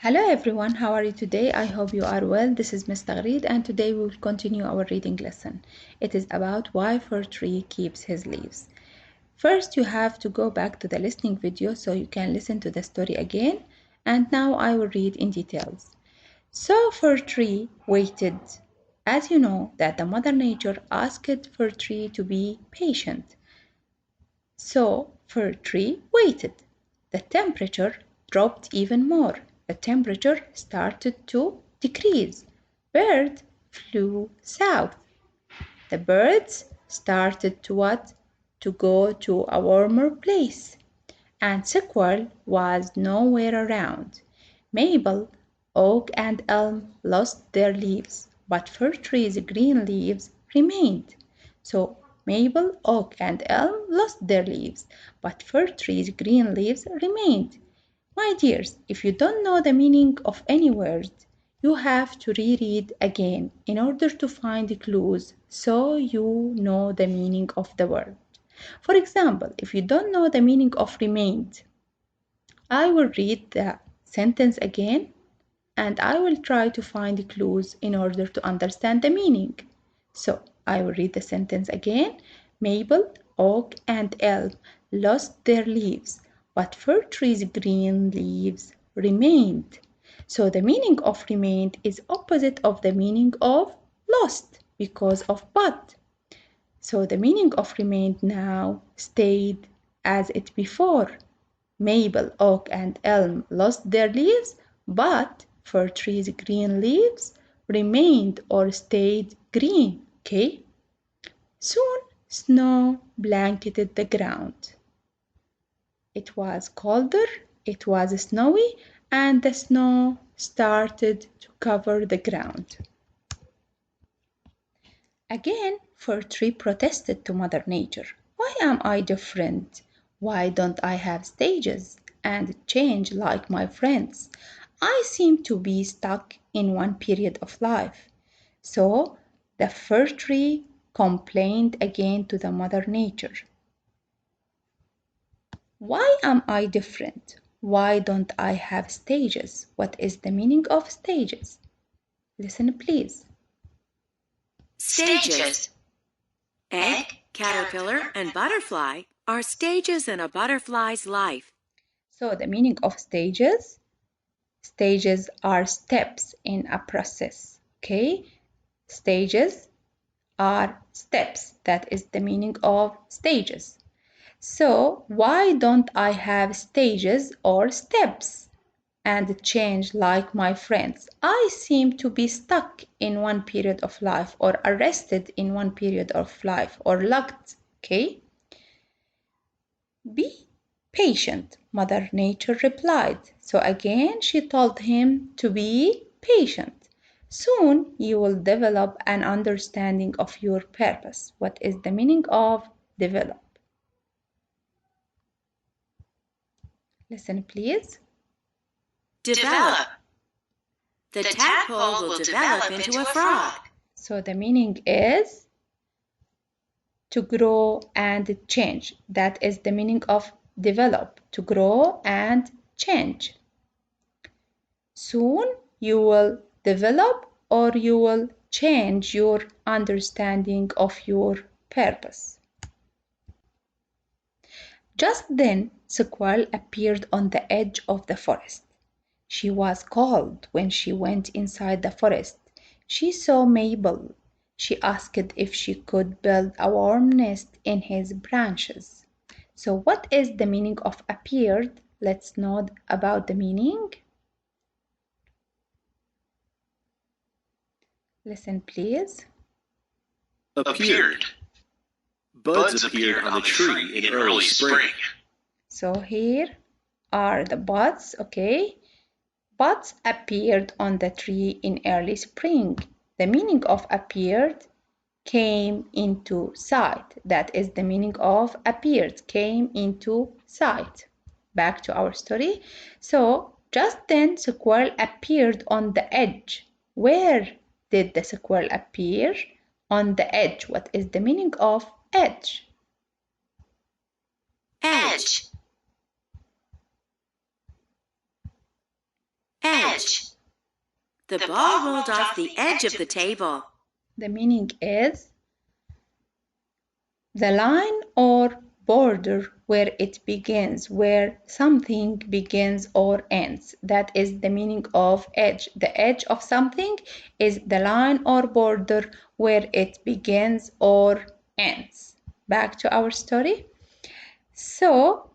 Hello everyone, how are you today? I hope you are well. This is Ms. Tagreed and today we will continue our reading lesson. It is about why fir tree keeps his leaves. First, you have to go back to the listening video so you can listen to the story again. And now I will read in details. So fir tree waited. As you know that the Mother Nature asked fir tree to be patient. So fir tree waited. The temperature dropped even more. The temperature started to decrease. Bird flew south. The birds started to what? To go to a warmer place. And squirrel was nowhere around. Maple, oak, and elm lost their leaves, but fir tree's green leaves remained. So maple, oak, and elm lost their leaves, but fir tree's green leaves remained. My dears, if you don't know the meaning of any word, you have to reread again in order to find clues so you know the meaning of the word. For example, if you don't know the meaning of remained, I will read the sentence again and I will try to find clues in order to understand the meaning. So I will read the sentence again. Maple, oak, and elm lost their leaves, but fir tree's green leaves remained. So the meaning of remained is opposite of the meaning of lost because of but. So the meaning of remained now stayed as it before. Maple, oak, and elm lost their leaves, but fir tree's green leaves remained or stayed green. Okay? Soon snow blanketed the ground. It was colder, it was snowy, and the snow started to cover the ground. Again, fir tree protested to Mother Nature. Why am I different? Why don't I have stages and change like my friends? I seem to be stuck in one period of life. So the fir tree complained again to the Mother Nature. Why am I different? Why don't I have stages? What is the meaning of stages? Listen, please. Stages. Egg, caterpillar, and butterfly are stages in a butterfly's life. So the meaning of stages? Stages are steps in a process. Okay? Stages are steps. That is the meaning of stages. So why don't I have stages or steps and change like my friends? I seem to be stuck in one period of life or arrested in one period of life or locked. Okay? Be patient, Mother Nature replied. So again she told him to be patient. Soon you will develop an understanding of your purpose. What is the meaning of develop? Listen, please. Develop. The tadpole will develop into a frog. So the meaning is to grow and change. That is the meaning of develop, to grow and change. Soon you will develop or you will change your understanding of your purpose. Just then, Squirrel appeared on the edge of the forest. She was cold when she went inside the forest. She saw Mabel. She asked if she could build a warm nest in his branches. So what is the meaning of appeared? Let's know about the meaning. Listen, please. Appeared. Buds appeared on the tree in early spring. So here are the buds, okay? Buds appeared on the tree in early spring. The meaning of appeared, came into sight. That is the meaning of appeared, came into sight. Back to our story. So just then squirrel appeared on the edge. Where did the squirrel appear? On the edge. What is the meaning of edge? Edge. Edge. edge. The ball rolled off the edge of the table. The meaning is the line or border where it begins, where something begins or ends. That is the meaning of edge. The edge of something is the line or border where it begins or ends. Back to our story. So,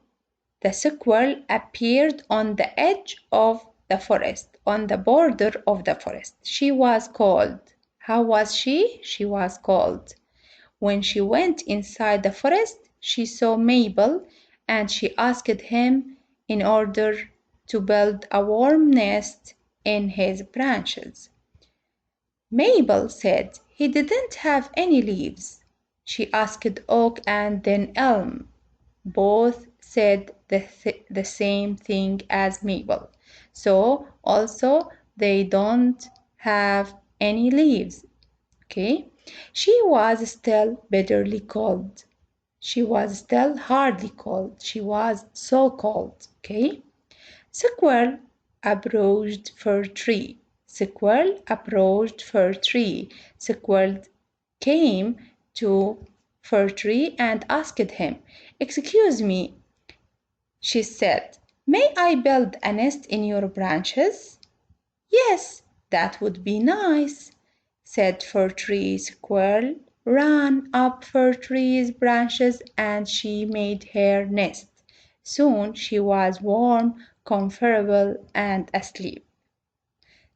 the squirrel appeared on the edge of the forest, on the border of the forest. She was cold. How was she? She was cold. When she went inside the forest, she saw Mabel and she asked him in order to build a warm nest in his branches. Mabel said he didn't have any leaves. She asked Oak and then Elm. Both said the same thing as Mabel. So also they don't have any leaves. Okay? She was still bitterly cold. She was still hardly cold. She was so cold. Okay? Squirrel approached fir tree. Squirrel approached fir tree. Squirrel came to fir tree and asked him, "Excuse me," she said, "may I build a nest in your branches?" "Yes, that would be nice," said Fir Tree. Squirrel ran up Fir Tree's branches and she made her nest. Soon she was warm, comfortable, and asleep.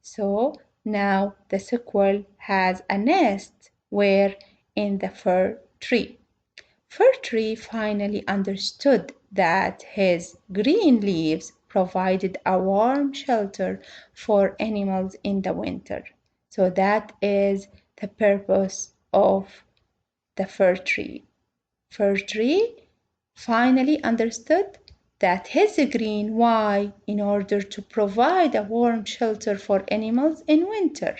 So now the squirrel has a nest where in the fir tree. Fir Tree finally understood that his green leaves provided a warm shelter for animals in the winter. So that is the purpose of the fir tree. Fir Tree finally understood that his green why in order to provide a warm shelter for animals in winter.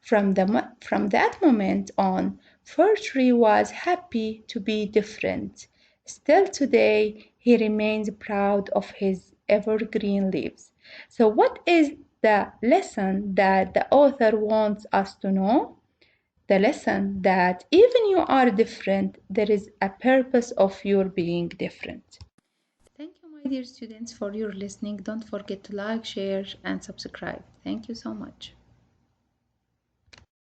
From that moment on, Fir Tree was happy to be different. Still today, he remains proud of his evergreen leaves. So, what is the lesson that the author wants us to know? The lesson that even you are different, there is a purpose of your being different. Thank you, my dear students, for your listening. Don't forget to like, share, and subscribe. Thank you so much.